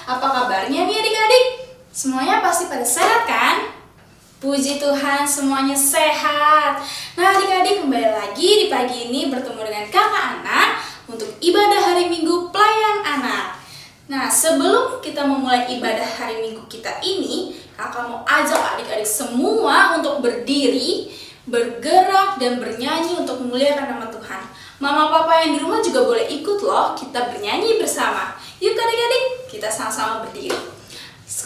Apa kabarnya nih adik-adik? Semuanya pasti pada sehat kan? Puji Tuhan semuanya sehat. Nah adik-adik, kembali lagi di pagi ini bertemu dengan kakak Ana untuk ibadah hari Minggu pelayan anak. Nah sebelum kita memulai ibadah hari Minggu kita ini, kakak mau ajak adik-adik semua untuk berdiri, bergerak dan bernyanyi untuk memuliakan nama Tuhan. Mama papa yang di rumah juga boleh ikut loh, kita bernyanyi bersama. Yuk adik-adik, kita sama-sama berdiri.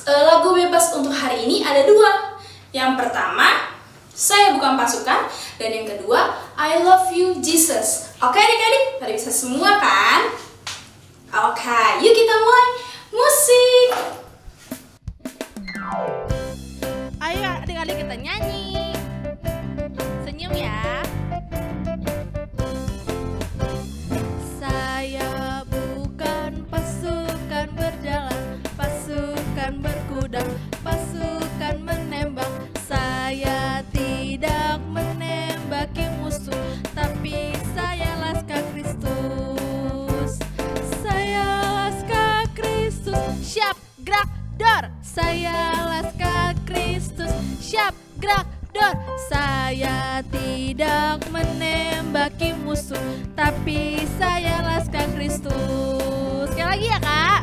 Lagu bebas untuk hari ini ada dua. Yang pertama, Saya Bukan Pasukan, dan yang kedua, I Love You Jesus. Oke adik-adik, pada bisa semua kan? Oke, yuk kita mulai. Musik. Ayo adik-adik kita nyanyi. Senyum ya. Saya bukan pasukan berjalan, pasukan berkuda, pasukan menembak. Saya tidak menembaki musuh, tapi saya laskar Kristus. Saya laskar Kristus, siap gerak dor. Saya laskar Kristus, siap gerak dor. Saya tidak menembaki musuh, tapi saya laskar Kristus. Sekali lagi ya kak.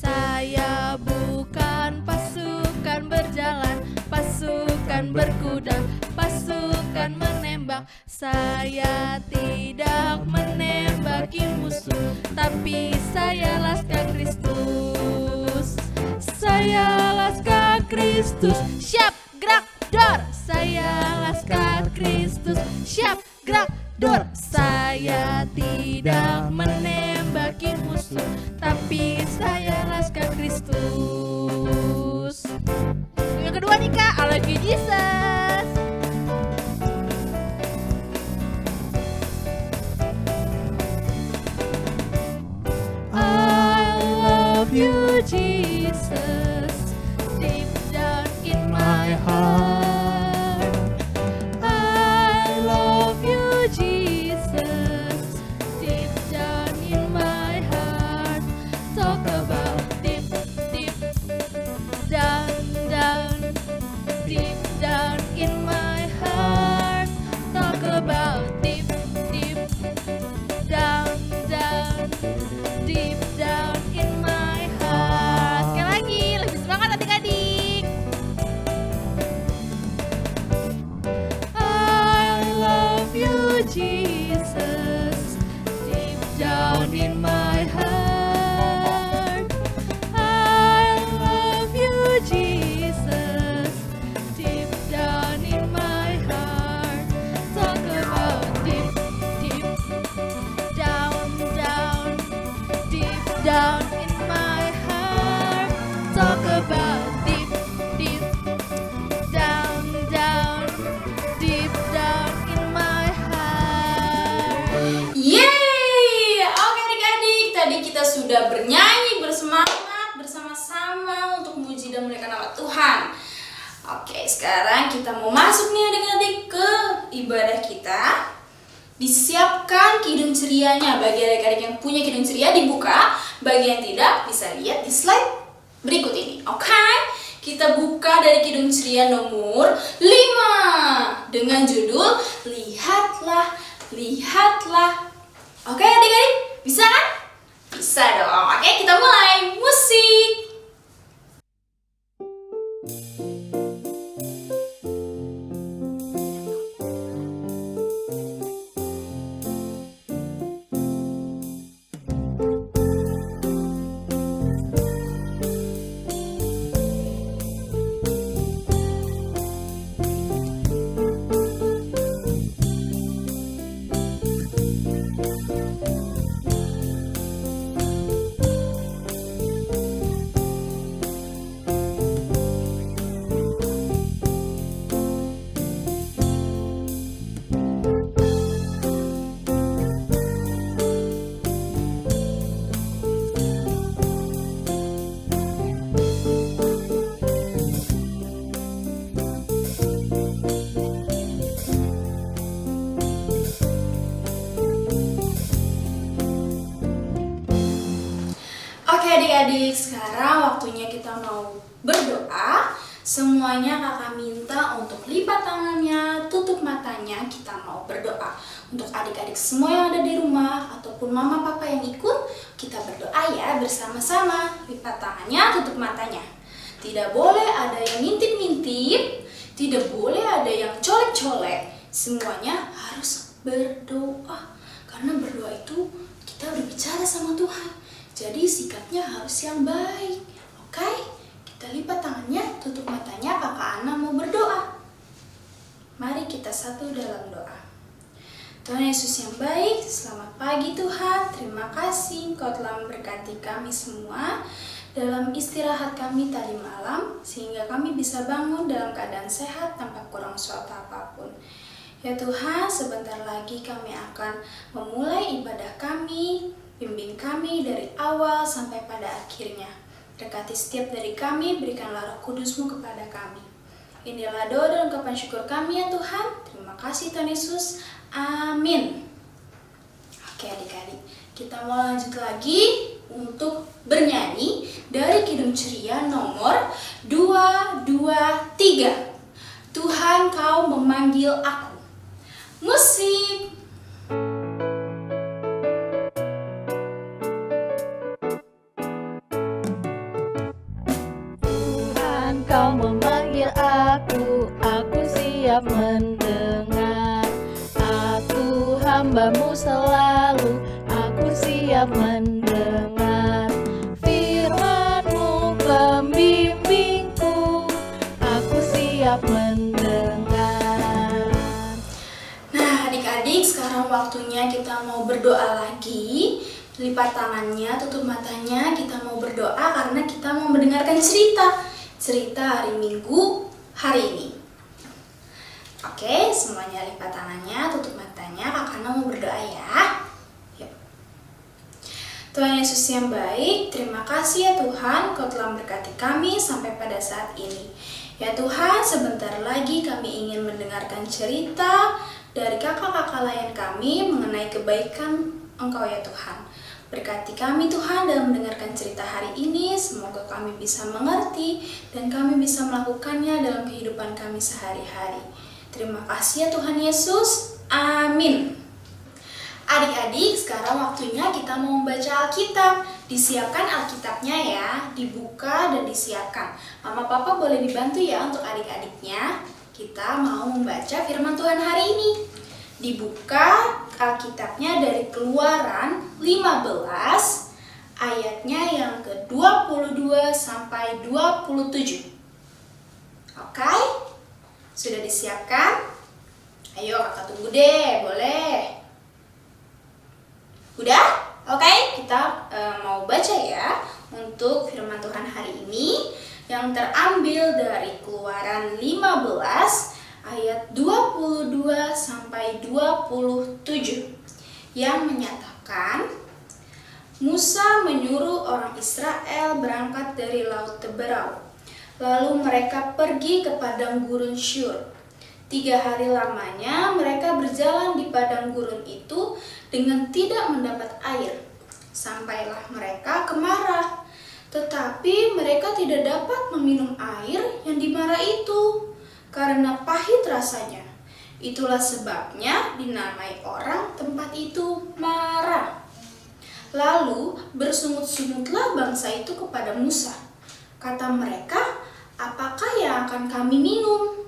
Saya bukan pasukan berjalan, pasukan berkuda, pasukan menembak. Saya tidak menembaki musuh, tapi saya laskar Kristus. Saya laskar Kristus, siap gerak dor. Saya laskar Kristus, siap gerak dor. Saya tidak menembaki musuh, tapi saya laskar Kristus. Yang kedua nih kak, I Love You Jesus. I love you Jesus, deep down in my heart. I love you Jesus, deep down in my heart. Talk about deep, deep down, down, deep down in my heart. Talk about deep, deep down, down, deep down in my heart. Sekali lagi, lebih semangat adik-adik. I love you Jesus, deep down in my heart. I love you Jesus, deep down in my heart. Talk about deep, deep down, down, deep down in my heart. Talk about deep, deep down, down, deep down in my heart. Yeay! Oke adik-adik, tadi kita sudah bernyanyi bersemangat bersama-sama untuk memuji dan memuliakan nama Tuhan. Oke, sekarang kita mau masuk nih adik-adik ke ibadah kita. Disiapkan kidung cerianya. Bagi adik-adik yang punya kidung ceria dibuka, bagi yang tidak bisa lihat di slide berikut ini. Oke, kita buka dari kidung ceria nomor 5 dengan judul Lihatlah, Lihatlah. Oke adik-adik, bisa kan? Bisa dong. Oke, kita mulai. Musik. adik-adik, sekarang waktunya kita mau berdoa. Semuanya kakak minta untuk lipat tangannya, tutup matanya, kita mau berdoa. Untuk adik-adik semua yang ada di rumah ataupun mama papa yang ikut, kita berdoa ya bersama-sama. Lipat tangannya, tutup matanya. Tidak boleh ada yang ngintip-ngintip, tidak boleh ada yang colek-colek. Semuanya harus berdoa. Karena berdoa itu kita berbicara sama Tuhan. Jadi sikapnya harus yang baik. Oke? Kita lipat tangannya, tutup matanya, kakak Ana mau berdoa. Mari kita satu dalam doa. Tuhan Yesus yang baik, selamat pagi Tuhan. Terima kasih Engkau telah memberkati kami semua dalam istirahat kami tadi malam, sehingga kami bisa bangun dalam keadaan sehat tanpa kurang suatu apapun. Ya Tuhan, sebentar lagi kami akan memulai ibadah kami. Bimbing kami dari awal sampai pada akhirnya. Berkati setiap dari kami, berikanlah Roh Kudus-Mu kepada kami. Inilah doa dan ungkapan syukur kami ya Tuhan. Terima kasih Tuhan Yesus. Amin. Oke adik-adik, kita mau lanjut lagi untuk bernyanyi dari Kidung Ceria nomor 223. Tuhan Kau memanggil aku. Musik. Kau memanggil aku siap mendengar. Aku hamba-Mu selalu, aku siap mendengar. Firman-Mu pembimbingku, aku siap mendengar. Nah adik-adik, sekarang waktunya kita mau berdoa lagi. Lipat tangannya, tutup matanya, kita mau berdoa karena kita mau mendengarkan cerita hari Minggu hari ini. Oke, semuanya lipat tangannya, tutup matanya, kakak mau berdoa ya. Yuk. Tuhan Yesus yang baik, terima kasih ya Tuhan, Kau telah memberkati kami sampai pada saat ini. Ya Tuhan, sebentar lagi kami ingin mendengarkan cerita dari kakak-kakak layan kami mengenai kebaikan Engkau ya Tuhan. Berkati kami Tuhan dalam mendengarkan cerita hari ini, semoga kami bisa mengerti dan kami bisa melakukannya dalam kehidupan kami sehari-hari. Terima kasih ya Tuhan Yesus. Amin. Adik-adik, sekarang waktunya kita mau membaca Alkitab. Disiapkan Alkitabnya ya, dibuka dan disiapkan. Mama Papa boleh dibantu ya untuk adik-adiknya. Kita mau membaca firman Tuhan hari ini. Dibuka Alkitabnya dari Keluaran 15 ayatnya yang ke-22 sampai 27. Oke? Sudah disiapkan? Ayo kakak tunggu deh, boleh. Udah? Oke, kita mau baca ya untuk firman Tuhan hari ini yang terambil dari Keluaran 15 ayat 22 sampai 27 yang menyatakan Musa menyuruh orang Israel berangkat dari Laut Teberau. Lalu mereka pergi ke padang gurun Syur. 3 hari lamanya mereka berjalan di padang gurun itu dengan tidak mendapat air. Sampailah mereka ke Marah. Tetapi mereka tidak dapat meminum air yang di Marah itu, karena pahit rasanya. Itulah sebabnya dinamai orang tempat itu Marah. Lalu bersungut-sungutlah bangsa itu kepada Musa. Kata mereka, apakah yang akan kami minum?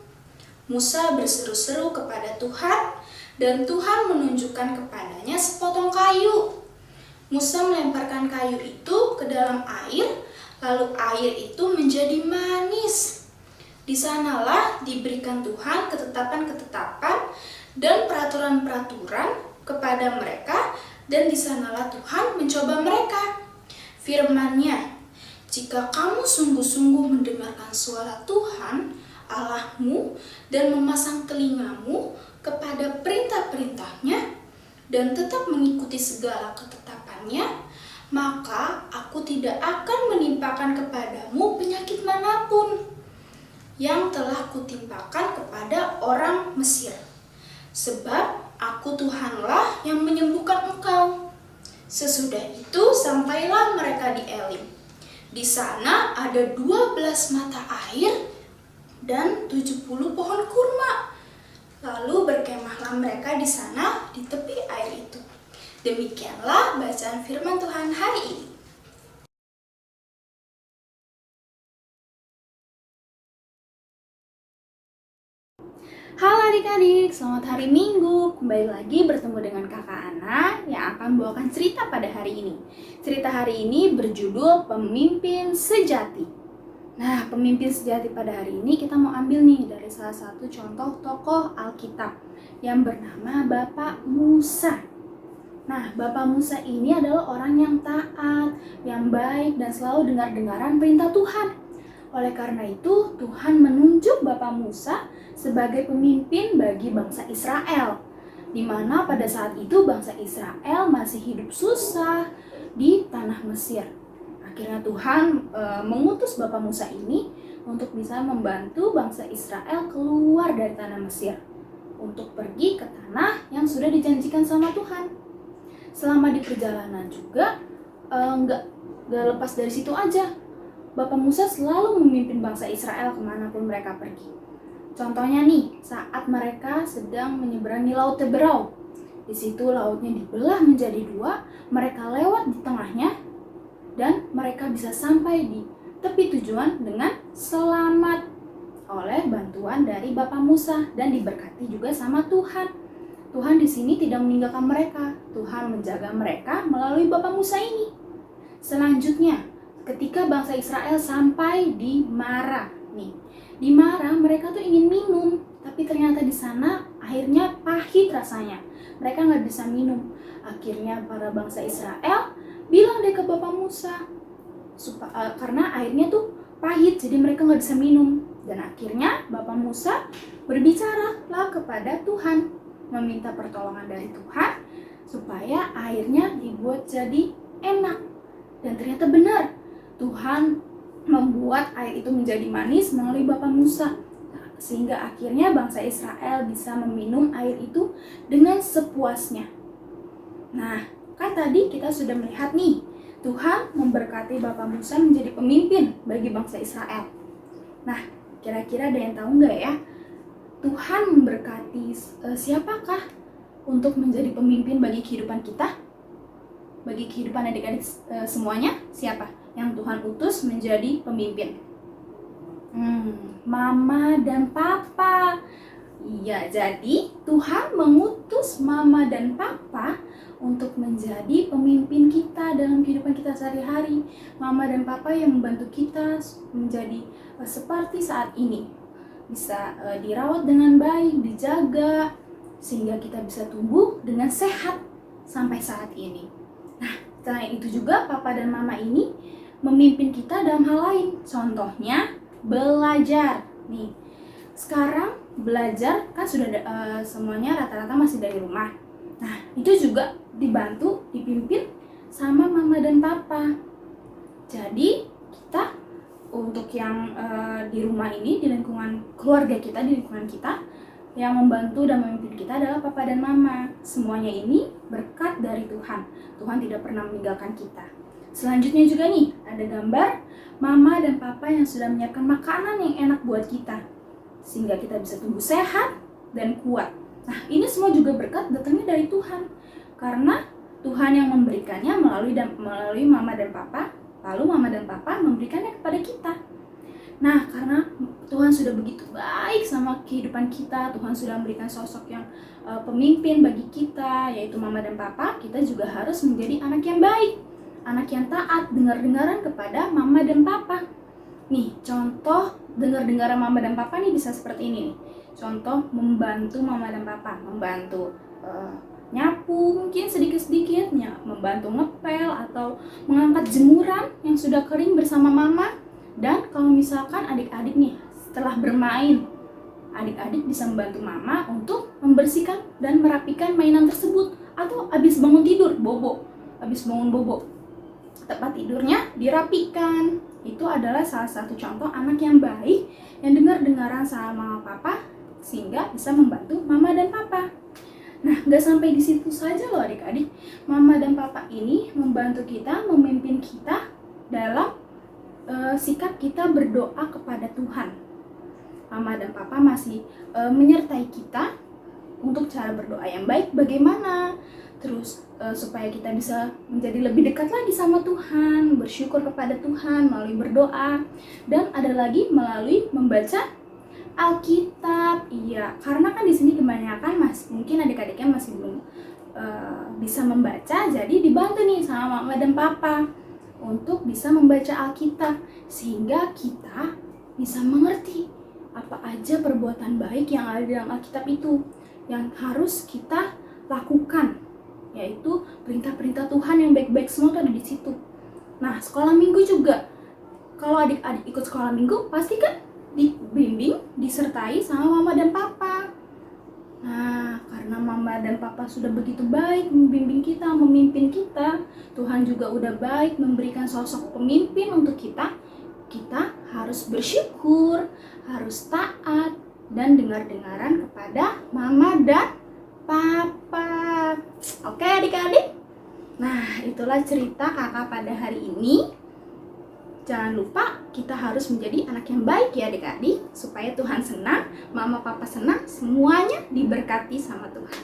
Musa berseru-seru kepada Tuhan, dan Tuhan menunjukkan kepadanya sepotong kayu. Musa melemparkan kayu itu ke dalam air, lalu air itu menjadi manis. Di sanalah diberikan Tuhan ketetapan-ketetapan dan peraturan-peraturan kepada mereka, dan di sanalah Tuhan mencoba mereka. Firman-Nya, jika kamu sungguh-sungguh mendengarkan suara Tuhan Allahmu dan memasang telingamu kepada perintah-perintahnya dan tetap mengikuti segala ketetapannya, maka aku tidak akan menimpakan kepadamu penyakit manapun yang telah kutimpakan kepada orang Mesir. Sebab aku Tuhanlah yang menyembuhkan engkau. Sesudah itu sampailah mereka di Elim. Di sana ada 12 mata air dan 70 pohon kurma. Lalu berkemahlah mereka di sana di tepi air itu. Demikianlah bacaan firman Tuhan hari ini. Halo adik-adik, selamat hari Minggu. Kembali lagi bertemu dengan Kakak Ana yang akan membawakan cerita pada hari ini. Cerita hari ini berjudul Pemimpin Sejati. Nah, pemimpin sejati pada hari ini kita mau ambil nih dari salah satu contoh tokoh Alkitab yang bernama Bapak Musa. Nah, Bapak Musa ini adalah orang yang taat, yang baik, dan selalu dengar-dengaran perintah Tuhan. Oleh karena itu, Tuhan menunjuk Bapak Musa sebagai pemimpin bagi bangsa Israel, di mana pada saat itu bangsa Israel masih hidup susah di tanah Mesir. Akhirnya Tuhan mengutus Bapak Musa ini untuk bisa membantu bangsa Israel keluar dari tanah Mesir untuk pergi ke tanah yang sudah dijanjikan sama Tuhan. Selama di perjalanan juga nggak lepas dari situ aja. Bapak Musa selalu memimpin bangsa Israel kemanapun mereka pergi. Contohnya nih, saat mereka sedang menyeberangi Laut Teberau. Di situ lautnya dibelah menjadi dua, mereka lewat di tengahnya, dan mereka bisa sampai di tepi tujuan dengan selamat oleh bantuan dari Bapak Musa dan diberkati juga sama Tuhan. Tuhan di sini tidak meninggalkan mereka. Tuhan menjaga mereka melalui Bapak Musa ini. Selanjutnya, ketika bangsa Israel sampai di Mara, di Mara mereka tuh ingin minum, tapi ternyata di sana airnya pahit rasanya. Mereka nggak bisa minum. Akhirnya para bangsa Israel bilang deh ke Bapak Musa, karena airnya tuh pahit, jadi mereka nggak bisa minum. Dan akhirnya Bapak Musa berbicara lah kepada Tuhan, meminta pertolongan dari Tuhan supaya airnya dibuat jadi enak. Dan ternyata benar, Tuhan membuat air itu menjadi manis melalui Bapak Musa, sehingga akhirnya bangsa Israel bisa meminum air itu dengan sepuasnya. Nah, kan tadi kita sudah melihat nih, Tuhan memberkati Bapak Musa menjadi pemimpin bagi bangsa Israel. Nah, kira-kira ada yang tahu nggak ya, Tuhan memberkati siapakah untuk menjadi pemimpin bagi kehidupan kita? Bagi kehidupan adik-adik semuanya, siapa yang Tuhan utus menjadi pemimpin? Mama dan Papa. Iya, jadi Tuhan mengutus Mama dan Papa untuk menjadi pemimpin kita dalam kehidupan kita sehari-hari. Mama dan Papa yang membantu kita menjadi seperti saat ini. Bisa dirawat dengan baik, dijaga, sehingga kita bisa tumbuh dengan sehat sampai saat ini. Nah, selain itu juga Papa dan Mama ini memimpin kita dalam hal lain. Contohnya belajar. Nih, sekarang belajar kan sudah semuanya rata-rata masih dari rumah. Nah, itu juga dipimpin sama Mama dan Papa. Jadi kita untuk yang di rumah ini, di lingkungan keluarga kita, di lingkungan kita, yang membantu dan memimpin kita adalah Papa dan Mama. Semuanya ini berkat dari Tuhan. Tuhan tidak pernah meninggalkan kita. Selanjutnya juga nih, ada gambar Mama dan Papa yang sudah menyiapkan makanan yang enak buat kita, sehingga kita bisa tumbuh sehat dan kuat. Nah, ini semua juga berkat datangnya dari Tuhan. Karena Tuhan yang memberikannya melalui Mama dan Papa, lalu Mama dan Papa memberikannya kepada kita. Nah, karena Tuhan sudah begitu baik sama kehidupan kita, Tuhan sudah memberikan sosok yang pemimpin bagi kita, yaitu Mama dan Papa, kita juga harus menjadi anak yang baik, anak yang taat, dengar-dengaran kepada Mama dan Papa. Nih, contoh dengar-dengaran Mama dan Papa nih bisa seperti ini nih. Contoh membantu Mama dan Papa, membantu nyapu mungkin sedikit-sedikitnya, membantu ngepel atau mengangkat jemuran yang sudah kering bersama Mama. Dan kalau misalkan adik-adik nih setelah bermain, adik-adik bisa membantu Mama untuk membersihkan dan merapikan mainan tersebut. Atau habis bangun tidur, habis bangun bobo, tempat tidurnya dirapikan. Itu adalah salah satu contoh anak yang baik, yang dengar-dengaran sama Mama Papa, sehingga bisa membantu Mama dan Papa. Nah, gak sampai di situ saja loh adik-adik. Mama dan Papa ini membantu kita, memimpin kita dalam sikap kita berdoa kepada Tuhan. Mama dan Papa masih menyertai kita untuk cara berdoa yang baik bagaimana, terus supaya kita bisa menjadi lebih dekat lagi sama Tuhan, bersyukur kepada Tuhan melalui berdoa, dan ada lagi melalui membaca Alkitab. Iya, karena kan di sini kebanyakan mungkin adik-adiknya masih belum bisa membaca, jadi dibantu nih sama Mama dan Papa untuk bisa membaca Alkitab sehingga kita bisa mengerti apa aja perbuatan baik yang ada dalam Alkitab itu yang harus kita lakukan, yaitu perintah-perintah Tuhan yang baik-baik semua ada di situ. Nah, sekolah minggu juga, kalau adik-adik ikut sekolah minggu pasti kan dibimbing, disertai sama Mama dan Papa. Nah, karena Mama dan Papa sudah begitu baik membimbing kita, memimpin kita, Tuhan juga udah baik memberikan sosok pemimpin untuk kita. Kita harus bersyukur, harus taat, dan dengar-dengaran kepada Mama dan Papa. Oke adik-adik? Nah, itulah cerita kakak pada hari ini. Jangan lupa kita harus menjadi anak yang baik ya adik-adik, supaya Tuhan senang, Mama Papa senang, semuanya diberkati sama Tuhan.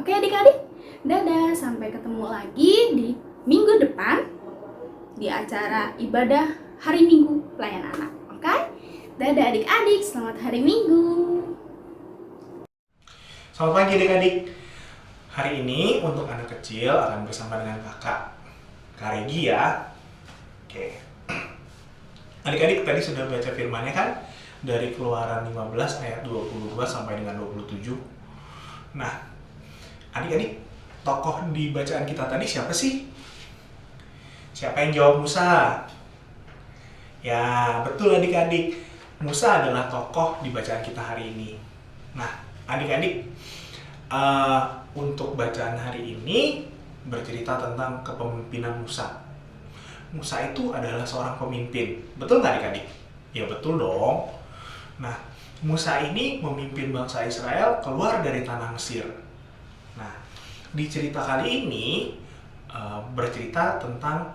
Oke adik-adik? Dadah, sampai ketemu lagi di minggu depan di acara ibadah hari Minggu pelayanan anak. Oke? Dadah adik-adik, selamat hari Minggu. Selamat pagi adik-adik. Hari ini untuk anak kecil akan bersama dengan Kak Regi ya. Oke. Adik-adik tadi sudah baca firman-Nya kan? Dari Keluaran 15 ayat 22 sampai dengan 27. Nah, adik-adik, tokoh di bacaan kita tadi siapa sih? Siapa yang jawab Musa? Ya, betul adik-adik. Musa adalah tokoh di bacaan kita hari ini. Nah, adik-adik, untuk bacaan hari ini bercerita tentang kepemimpinan Musa. Musa itu adalah seorang pemimpin. Betul nggak adik-adik? Ya betul dong. Nah, Musa ini memimpin bangsa Israel keluar dari tanah Mesir. Nah, di cerita kali ini bercerita tentang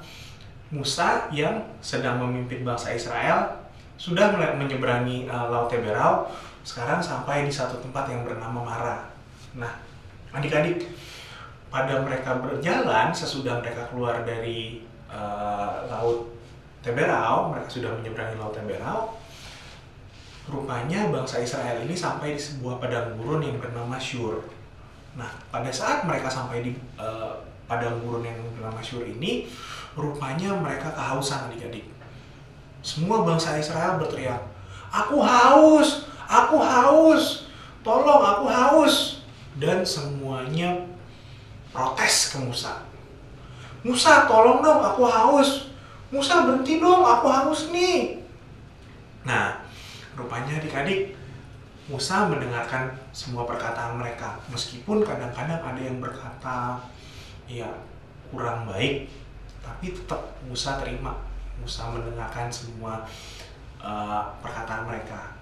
Musa yang sedang memimpin bangsa Israel sudah menyeberangi Laut Teberau, sekarang sampai di satu tempat yang bernama Mara. Nah, adik-adik, pada mereka berjalan sesudah mereka keluar dari Laut Teberau, mereka sudah menyeberangi Laut Teberau. Rupanya bangsa Israel ini sampai di sebuah padang gurun yang bernama Syur. Nah, pada saat mereka sampai di padang gurun yang bernama Syur ini, rupanya mereka kehausan adik-adik. Semua bangsa Israel berteriak, "Aku haus! Aku haus! Tolong, aku haus!" Dan semuanya protes ke Musa. "Musa, tolong dong, aku haus. Musa, berhenti dong, aku haus nih." Nah, rupanya adik-adik, Musa mendengarkan semua perkataan mereka. Meskipun kadang-kadang ada yang berkata, ya kurang baik, tapi tetap Musa terima. Musa mendengarkan semua perkataan mereka.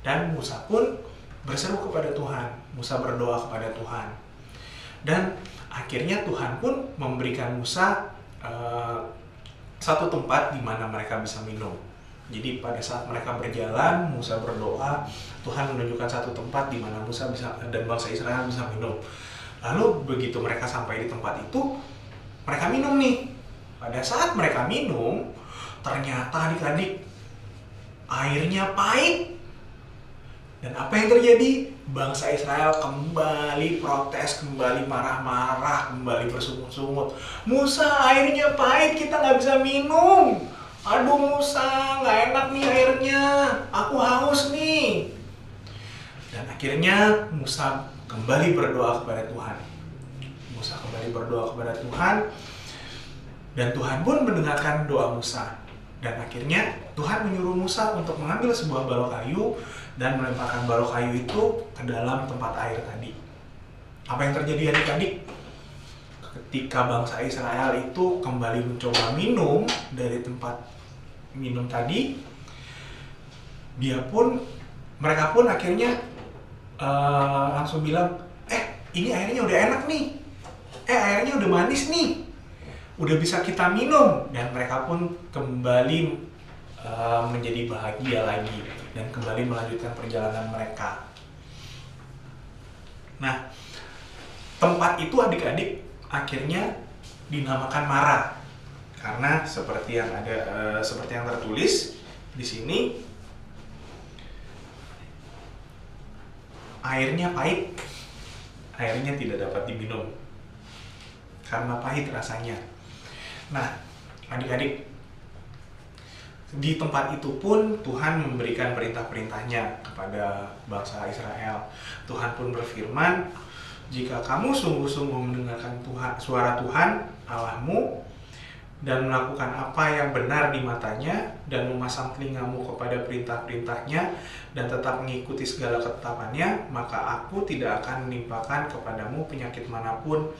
Dan Musa pun berseru kepada Tuhan. Musa berdoa kepada Tuhan. Dan akhirnya Tuhan pun memberikan Musa satu tempat di mana mereka bisa minum. Jadi pada saat mereka berjalan, Musa berdoa, Tuhan menunjukkan satu tempat di mana Musa bisa dan bangsa Israel bisa minum. Lalu begitu mereka sampai di tempat itu, mereka minum nih. Pada saat mereka minum, ternyata adik-adik, airnya pahit. Dan apa yang terjadi? Bangsa Israel kembali protes, kembali marah-marah, kembali bersungut-sungut. "Musa, airnya pahit, kita nggak bisa minum. Aduh Musa, nggak enak nih airnya. Aku haus nih." Dan akhirnya Musa kembali berdoa kepada Tuhan. Musa kembali berdoa kepada Tuhan. Dan Tuhan pun mendengarkan doa Musa. Dan akhirnya Tuhan menyuruh Musa untuk mengambil sebuah balok kayu dan melemparkan balok kayu itu ke dalam tempat air tadi. Apa yang terjadi adik-adik? Ketika bangsa Israel itu kembali mencoba minum dari tempat minum tadi, mereka pun akhirnya langsung bilang, ini airnya udah enak nih, airnya udah manis nih, udah bisa kita minum. Dan mereka pun kembali menjadi bahagia lagi dan kembali melanjutkan perjalanan mereka. Nah, tempat itu adik-adik akhirnya dinamakan Mara karena seperti yang tertulis di sini, airnya pahit, airnya tidak dapat diminum karena pahit rasanya. Nah, adik-adik, di tempat itu pun Tuhan memberikan perintah-perintahnya kepada bangsa Israel. Tuhan pun berfirman, jika kamu sungguh-sungguh mendengarkan suara Tuhan Allahmu dan melakukan apa yang benar di matanya dan memasang telingamu kepada perintah-perintahnya dan tetap mengikuti segala ketetapannya, maka aku tidak akan menimpakan kepadamu penyakit manapun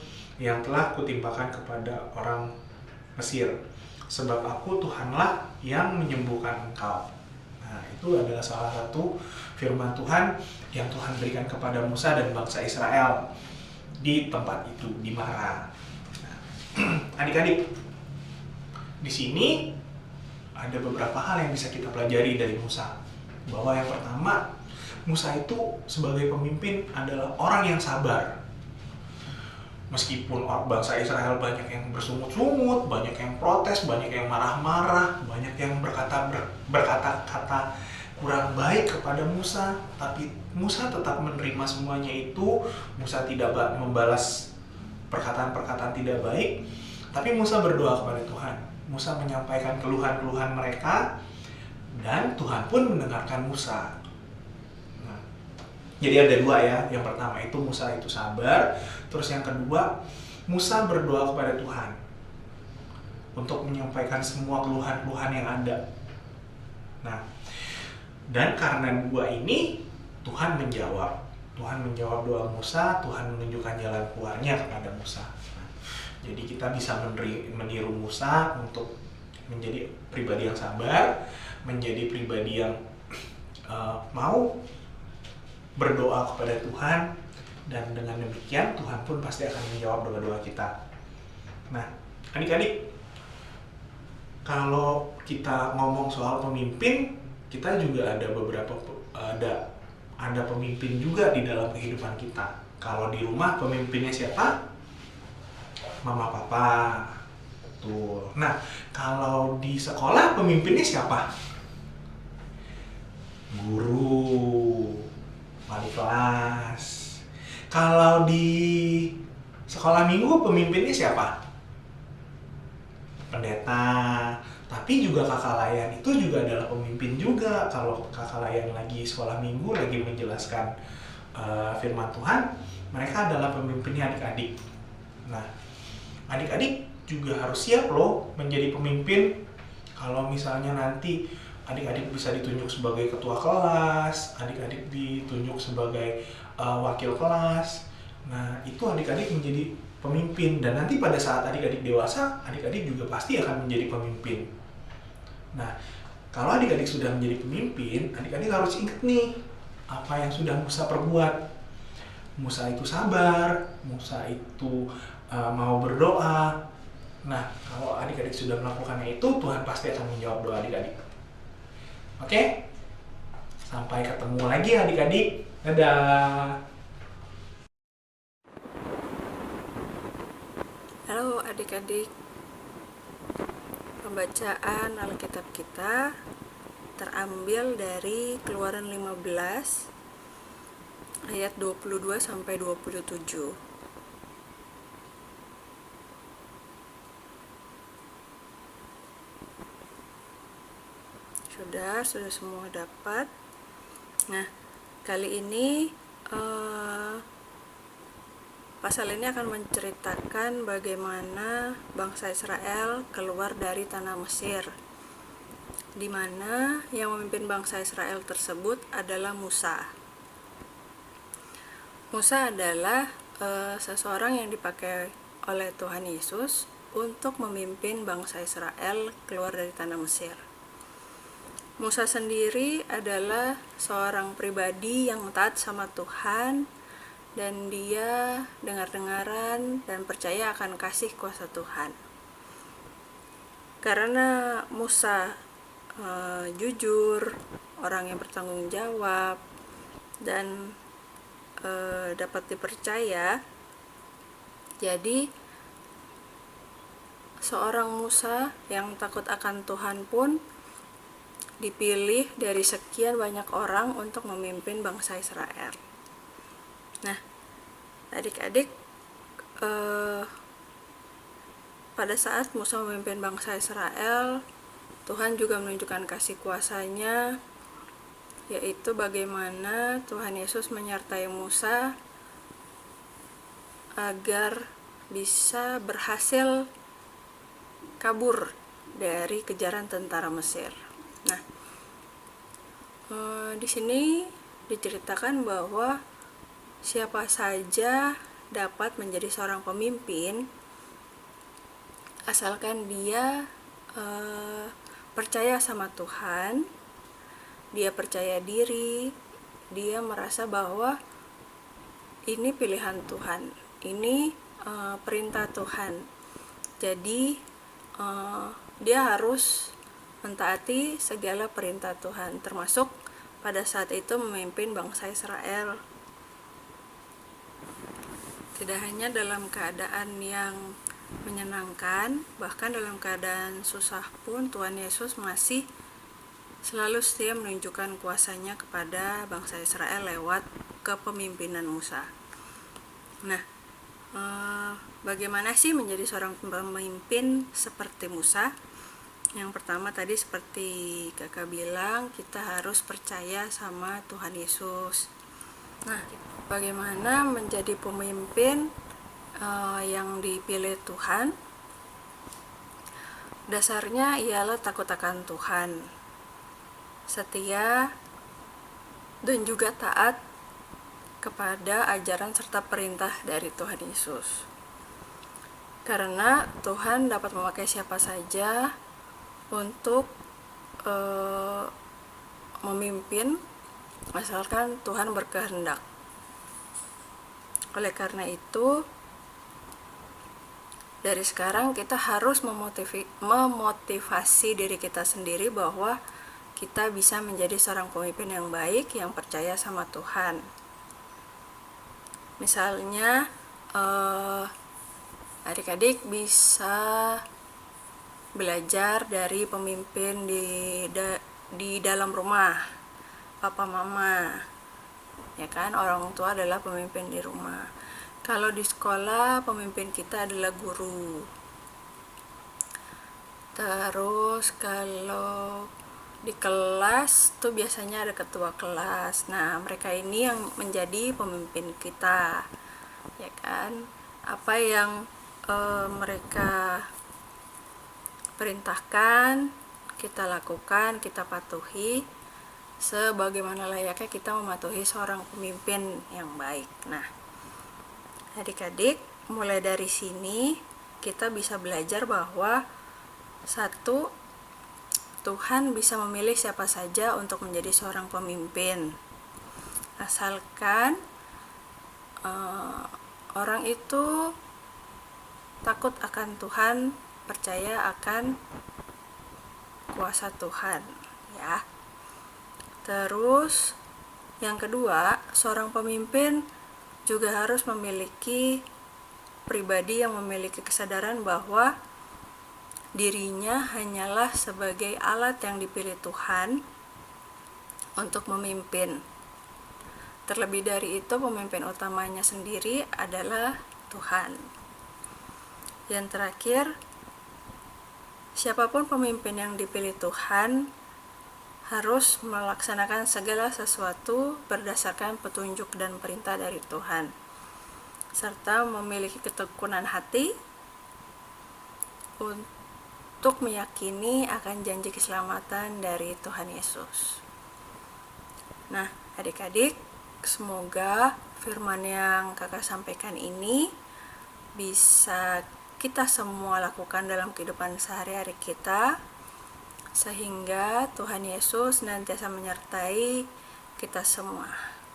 yang telah kutimpakan kepada orang Mesir. Sebab aku Tuhanlah yang menyembuhkan engkau. Nah, itu adalah salah satu firman Tuhan yang Tuhan berikan kepada Musa dan bangsa Israel di tempat itu, di Mara. Nah, adik-adik, di sini ada beberapa hal yang bisa kita pelajari dari Musa. Bahwa yang pertama, Musa itu sebagai pemimpin adalah orang yang sabar. Meskipun bangsa Israel banyak yang bersungut-sungut, banyak yang protes, banyak yang marah-marah, banyak yang berkata-kata kurang baik kepada Musa, tapi Musa tetap menerima semuanya itu. Musa tidak membalas perkataan-perkataan tidak baik, tapi Musa berdoa kepada Tuhan. Musa menyampaikan keluhan-keluhan mereka, dan Tuhan pun mendengarkan Musa. Nah, jadi ada dua ya. Yang pertama itu Musa itu sabar. Terus yang kedua, Musa berdoa kepada Tuhan untuk menyampaikan semua keluhan-keluhan yang ada. Nah, dan karena dua ini, Tuhan menjawab. Tuhan menjawab doa Musa, Tuhan menunjukkan jalan keluarnya kepada Musa. Nah, jadi kita bisa meniru Musa untuk menjadi pribadi yang sabar, menjadi pribadi yang mau berdoa kepada Tuhan, dan dengan demikian Tuhan pun pasti akan menjawab doa-doa kita. Nah, adik-adik, kalau kita ngomong soal pemimpin, kita juga ada pemimpin juga di dalam kehidupan kita. Kalau di rumah pemimpinnya siapa? Mama, papa. Betul. Nah, kalau di sekolah pemimpinnya siapa? Guru, wali kelas. Kalau di sekolah minggu pemimpinnya siapa? Pendeta. Tapi juga kakak layan itu juga adalah pemimpin juga. Kalau kakak layan lagi sekolah minggu, lagi menjelaskan firman Tuhan, mereka adalah pemimpinnya adik-adik. Nah, adik-adik juga harus siap loh menjadi pemimpin. Kalau misalnya nanti adik-adik bisa ditunjuk sebagai ketua kelas, adik-adik ditunjuk sebagai wakil kelas. Nah, itu adik-adik menjadi pemimpin, dan nanti pada saat adik-adik dewasa, adik-adik juga pasti akan menjadi pemimpin. Nah, kalau adik-adik sudah menjadi pemimpin, adik-adik harus ingat nih apa yang sudah Musa perbuat. Musa itu sabar, Musa itu mau berdoa. Nah, kalau adik-adik sudah melakukannya itu, Tuhan pasti akan menjawab doa adik-adik. Oke? Sampai ketemu lagi adik-adik. Dadah! Halo adik-adik, pembacaan Alkitab kita terambil dari Keluaran 15 ayat 22 sampai 27. Sudah semua dapat. Nah, kali ini pasal ini akan menceritakan bagaimana bangsa Israel keluar dari tanah Mesir, di mana yang memimpin bangsa Israel tersebut adalah Musa. Musa adalah seseorang yang dipakai oleh Tuhan Yesus untuk memimpin bangsa Israel keluar dari tanah Mesir. Musa sendiri adalah seorang pribadi yang taat sama Tuhan, dan dia dengar-dengaran dan percaya akan kasih kuasa Tuhan. Karena Musa jujur, orang yang bertanggung jawab, dan dapat dipercaya. Jadi seorang Musa yang takut akan Tuhan pun dipilih dari sekian banyak orang untuk memimpin bangsa Israel. Nah, adik-adik, pada saat Musa memimpin bangsa Israel, Tuhan juga menunjukkan kasih kuasa-Nya, yaitu bagaimana Tuhan Yesus menyertai Musa agar bisa berhasil kabur dari kejaran tentara Mesir. Nah, di sini diceritakan bahwa siapa saja dapat menjadi seorang pemimpin asalkan dia percaya sama Tuhan, dia percaya diri, dia merasa bahwa ini pilihan Tuhan, ini perintah Tuhan. Jadi dia harus mentaati segala perintah Tuhan, termasuk pada saat itu memimpin bangsa Israel. Tidak hanya dalam keadaan yang menyenangkan, bahkan dalam keadaan susah pun Tuhan Yesus masih selalu setia menunjukkan kuasa-Nya kepada bangsa Israel lewat kepemimpinan Musa. Nah, bagaimana sih menjadi seorang pemimpin seperti Musa? Yang pertama tadi seperti kakak bilang, kita harus percaya sama Tuhan Yesus. Nah, bagaimana menjadi pemimpin yang dipilih Tuhan? Dasarnya ialah takut akan Tuhan, setia, dan juga taat kepada ajaran serta perintah dari Tuhan Yesus. Karena Tuhan dapat memakai siapa saja untuk memimpin asalkan Tuhan berkehendak. Oleh karena itu, dari sekarang kita harus memotivasi diri kita sendiri bahwa kita bisa menjadi seorang pemimpin yang baik, yang percaya sama Tuhan. Misalnya, adik-adik bisa belajar dari pemimpin di dalam rumah, papa mama, ya kan, orang tua adalah pemimpin di rumah. Kalau di sekolah, pemimpin kita adalah guru. Terus kalau di kelas tuh biasanya ada ketua kelas. Nah, mereka ini yang menjadi pemimpin kita, ya kan. Apa yang mereka perintahkan, kita lakukan, kita patuhi sebagaimana layaknya kita mematuhi seorang pemimpin yang baik. Nah, adik-adik, mulai dari sini kita bisa belajar bahwa satu, Tuhan bisa memilih siapa saja untuk menjadi seorang pemimpin, asalkan orang itu takut akan Tuhan, percaya akan kuasa Tuhan, ya. Terus yang kedua, seorang pemimpin juga harus memiliki pribadi yang memiliki kesadaran bahwa dirinya hanyalah sebagai alat yang dipilih Tuhan untuk memimpin. Terlebih dari itu, pemimpin utamanya sendiri adalah Tuhan. Yang terakhir, siapapun pemimpin yang dipilih Tuhan harus melaksanakan segala sesuatu berdasarkan petunjuk dan perintah dari Tuhan, serta memiliki ketekunan hati untuk meyakini akan janji keselamatan dari Tuhan Yesus. Nah, adik-adik, semoga firman yang kakak sampaikan ini bisa kita semua lakukan dalam kehidupan sehari-hari kita, sehingga Tuhan Yesus senantiasa menyertai kita semua.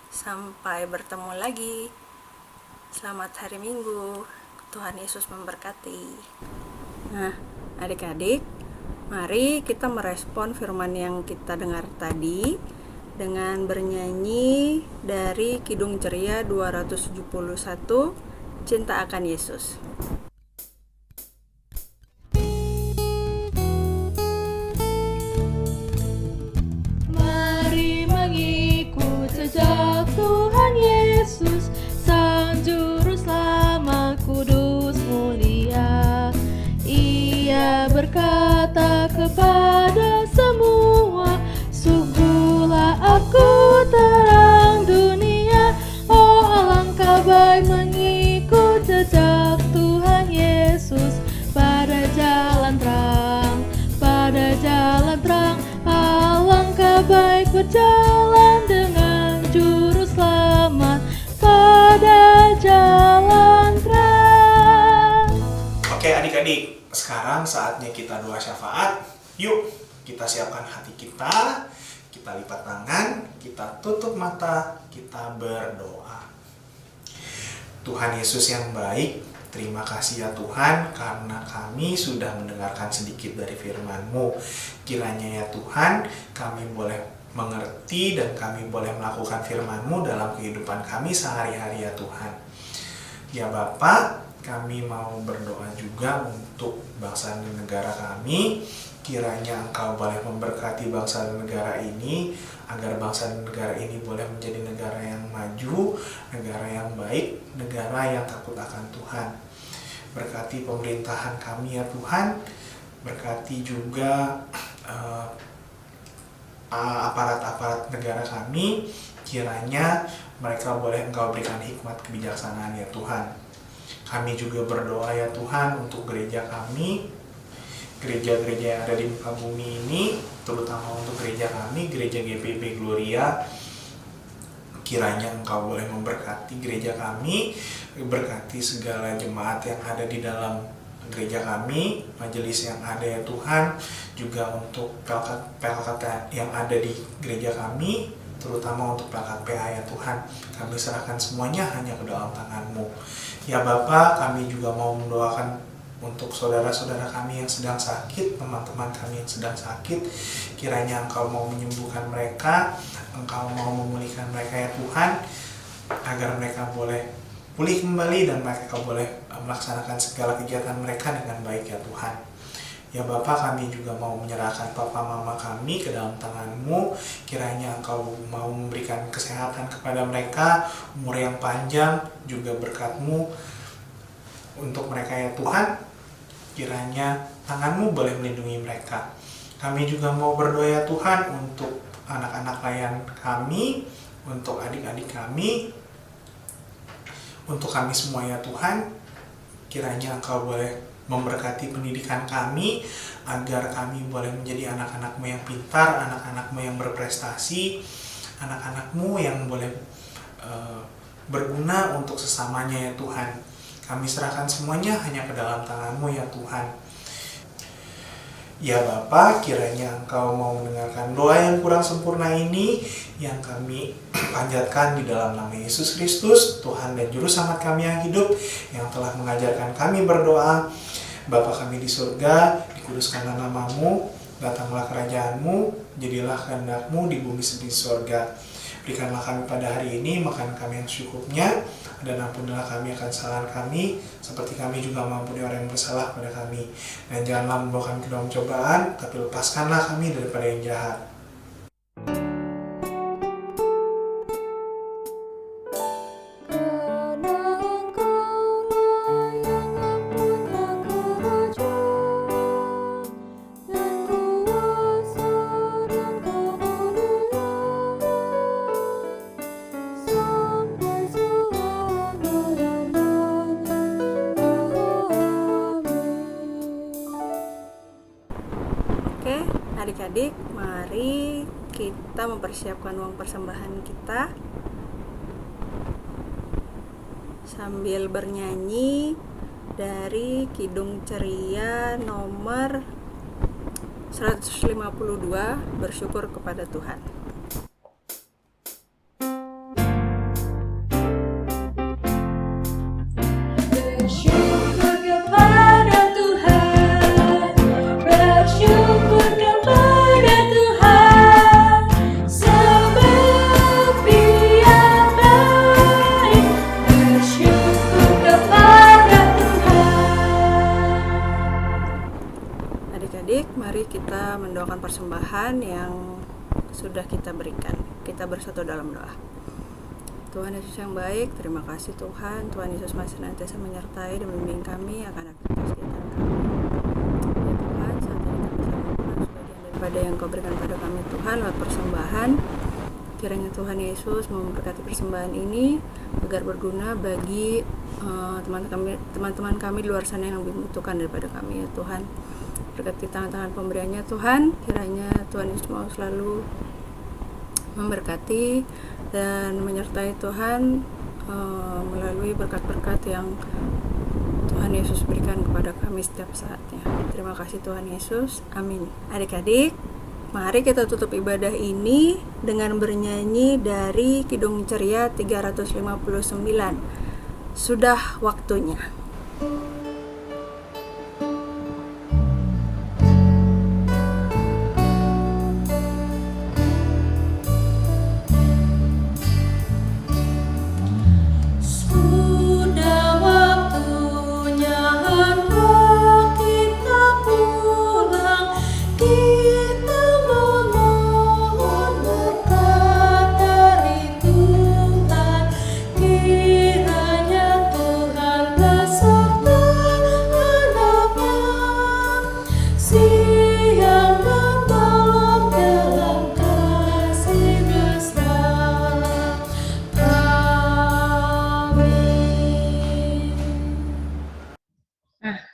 Sampai bertemu lagi. Selamat hari Minggu. Tuhan Yesus memberkati. Nah, adik-adik, Mari kita merespon firman yang kita dengar tadi dengan bernyanyi dari Kidung Ceria 271, Cinta akan Yesus. Mari mengikut jejak Tuhan Yesus, Sang Juru Selamat kudus mulia. Ia berkata kepada semua, sungguhlah aku terang dunia. Oh, alangkah baik mengikut jejak Tuhan Yesus pada jalan terang, pada jalan terang. Alangkah baik berjalan dengan Juru Selamat pada jalan terang. Oke adik-adik, sekarang saatnya kita doa syafaat. Yuk, kita siapkan hati kita lipat tangan, kita tutup mata, kita berdoa. Tuhan Yesus yang baik, terima kasih ya Tuhan, karena kami sudah mendengarkan sedikit dari firman-Mu. Kiranya ya Tuhan, kami boleh mengerti dan kami boleh melakukan firman-Mu dalam kehidupan kami sehari-hari ya Tuhan. Ya Bapa, kami mau berdoa juga untuk bangsa dan negara kami. Kiranya Engkau boleh memberkati bangsa dan negara ini, agar bangsa dan negara ini boleh menjadi negara yang maju, negara yang baik, negara yang takut akan Tuhan. Berkati pemerintahan kami ya Tuhan, berkati juga aparat-aparat negara kami, kiranya mereka boleh Engkau berikan hikmat kebijaksanaan ya Tuhan. Kami juga berdoa ya Tuhan untuk gereja kami, gereja-gereja yang ada di muka bumi ini, terutama untuk gereja kami, gereja GPIB Gloria. Kiranya Engkau boleh memberkati gereja kami, berkati segala jemaat yang ada di dalam gereja kami, majelis yang ada ya Tuhan, juga untuk PLKT yang ada di gereja kami, terutama untuk PLKPH ya Tuhan. Kami serahkan semuanya hanya ke dalam tangan-Mu. Ya Bapa, kami juga mau mendoakan untuk saudara-saudara kami yang sedang sakit, teman-teman kami yang sedang sakit. Kiranya Engkau mau menyembuhkan mereka, Engkau mau memulihkan mereka ya Tuhan, agar mereka boleh pulih kembali dan mereka boleh melaksanakan segala kegiatan mereka dengan baik ya Tuhan. Ya Bapa, kami juga mau menyerahkan papa mama kami ke dalam tangan-Mu. Kiranya Engkau mau memberikan kesehatan kepada mereka, umur yang panjang, juga berkat-Mu untuk mereka ya Tuhan. Kiranya tangan-Mu boleh melindungi mereka. Kami juga mau berdoa ya Tuhan untuk anak-anak layan kami, untuk adik-adik kami, untuk kami semua ya Tuhan. Kiranya Engkau boleh memberkati pendidikan kami, agar kami boleh menjadi anak-anak-Mu yang pintar, anak-anak-Mu yang berprestasi, anak-anak-Mu yang boleh berguna untuk sesamanya ya Tuhan. Kami serahkan semuanya hanya ke dalam tangan-Mu ya Tuhan. Ya Bapa, kiranya Engkau mau mendengarkan doa yang kurang sempurna ini yang kami panjatkan di dalam nama Yesus Kristus, Tuhan dan Juru Selamat kami yang hidup, yang telah mengajarkan kami berdoa. Bapa kami di surga, dikuduskanlah nama-Mu, datanglah kerajaan-Mu, jadilah kehendak-Mu di bumi seperti surga. Berikanlah kami pada hari ini makan kami yang secukupnya, dan ampunilah kami akan kesalahan kami, seperti kami juga mengampuni orang yang bersalah pada kami. Dan janganlah membawa kami ke dalam cobaan, tapi lepaskanlah kami daripada yang jahat. Oke, adik-adik, mari kita mempersiapkan uang persembahan kita sambil bernyanyi dari Kidung Ceria nomor 152, Bersyukur kepada Tuhan. Bersyukur kepada Tuhan, bersyukur mendoakan persembahan yang sudah kita berikan. Kita bersatu dalam doa. Tuhan Yesus yang baik, terima kasih Tuhan. Tuhan Yesus masih senantiasa menyertai dan membimbing kami akan aktivitas kegiatan kami. Ya Tuhan, saat ini kami sambungkan sebagian daripada yang Kau berikan pada kami Tuhan lewat persembahan. Kiranya Tuhan Yesus memberkati persembahan ini agar berguna bagi teman-teman kami di luar sana yang lebih membutuhkan daripada kami ya Tuhan. Berkati tangan-tangan pemberiannya Tuhan, kiranya Tuhan Yesus mau selalu memberkati dan menyertai Tuhan melalui berkat-berkat yang Tuhan Yesus berikan kepada kami setiap saatnya. Terima kasih Tuhan Yesus, amin. Adik-adik, mari kita tutup ibadah ini dengan bernyanyi dari Kidung Ceria 359. Sudah waktunya.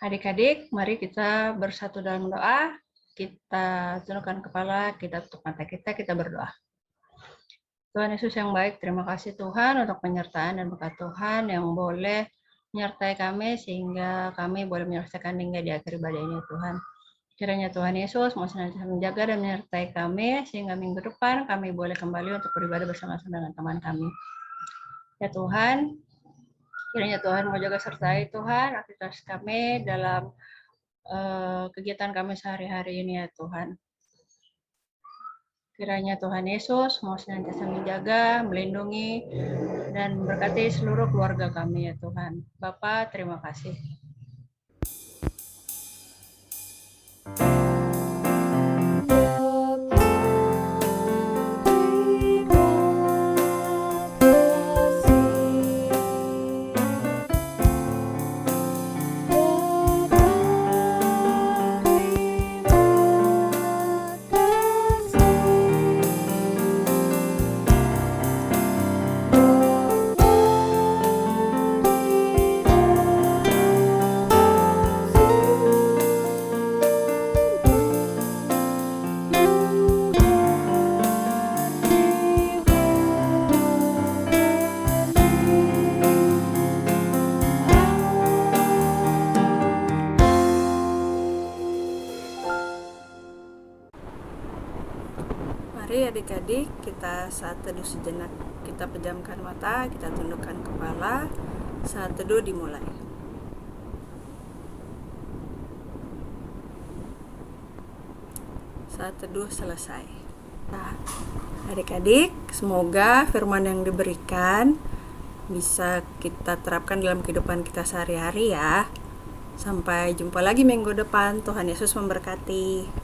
Adik-adik, mari kita bersatu dalam doa. Kita tundukkan kepala, kita tutup mata kita berdoa. Tuhan Yesus yang baik, terima kasih Tuhan untuk penyertaan dan berkat Tuhan yang boleh menyertai kami sehingga kami boleh menyelesaikan hingga di akhir ibadah ini Tuhan. Kiranya Tuhan Yesus mau senantiasa menjaga dan menyertai kami sehingga minggu depan kami boleh kembali untuk beribadah bersama-sama dengan teman kami. Ya Tuhan, kiranya Tuhan mau jaga sertai Tuhan aktivitas kami dalam kegiatan kami sehari-hari ini ya Tuhan. Kiranya Tuhan Yesus mau senantiasa menjaga, melindungi, dan memberkati seluruh keluarga kami ya Tuhan. Bapa, terima kasih. Mari adik-adik kita saat teduh sejenak, kita pejamkan mata, kita tundukkan kepala, saat teduh dimulai. Saat teduh selesai. Nah, adik-adik, semoga firman yang diberikan bisa kita terapkan dalam kehidupan kita sehari-hari ya. Sampai jumpa lagi minggu depan. Tuhan Yesus memberkati.